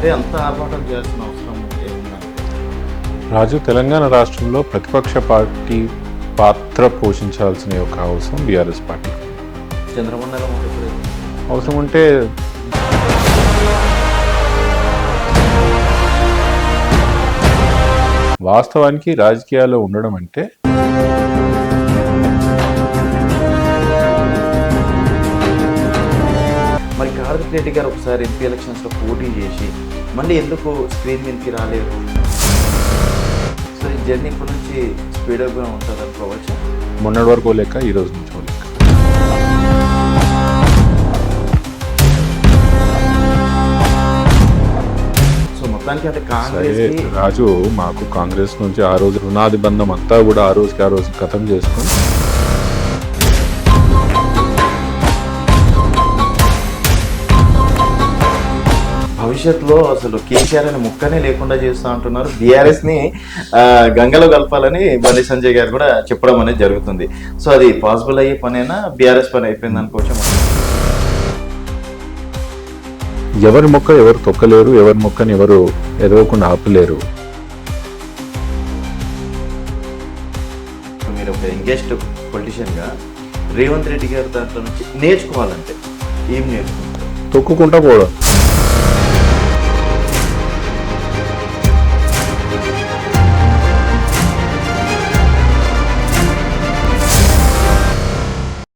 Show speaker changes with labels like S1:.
S1: అంటే అంత ఆర్భాటం చేయాల్సిన అవసరం ఏముందంటే
S2: రాజు, తెలంగాణ రాష్ట్రంలో ప్రతిపక్ష పార్టీ పాత్ర పోషించాల్సిన యొక్క అవసరం బీఆర్ఎస్ పార్టీ.
S1: చంద్రమండలం
S2: అవసరం ఉంటే వాస్తవానికి రాజకీయాల్లో ఉండడం అంటే
S1: మరి కార్తిక్ రెడ్డి గారు ఒకసారి ఎంపీ ఎలక్షన్స్లో పోటీ చేసి మళ్ళీ ఎందుకు స్క్రీన్ మీదకి రాలేరు? సో ఈ జర్నీ ఇప్పటి నుంచి స్పీడప్గా ఉంటుంది అనుకోవచ్చు.
S2: మొన్నటి వరకు లెక్క, ఈ రోజు నుంచి లెక్క.
S1: సో మొత్తానికి అంటే కాంగ్రెస్
S2: రాజు, మాకు కాంగ్రెస్ నుంచి ఆ రోజు రుణాది బంధం అంతా కూడా ఆ రోజు ఖతం చేసుకొని
S1: భవిష్యత్తులో అసలు కేసీఆర్ అనే ముక్కనే లేకుండా చేస్తూ ఉంటున్నారు. బీఆర్ఎస్ని గంగలో కలపాలని బండి సంజయ్ గారు కూడా చెప్పడం అనేది జరుగుతుంది. సో అది పాసిబుల్ అయ్యే పనేనా, బీఆర్ఎస్ పని అయిపోయింది అనుకోవచ్చు?
S2: ఎవరి మొక్క ఎవరు తొక్కలేరు, ఎవరి మొక్కని ఎవరు ఎదవకుండా ఆపలేరు.
S1: మీరు ఒక యంగెస్ట్ పొలిటీషియన్గా రేవంత్ రెడ్డి గారి దాంట్లో నుంచి నేర్చుకోవాలంటే ఏం నేర్చుకుంటారు?
S2: తొక్కుకుంటా పోవడం.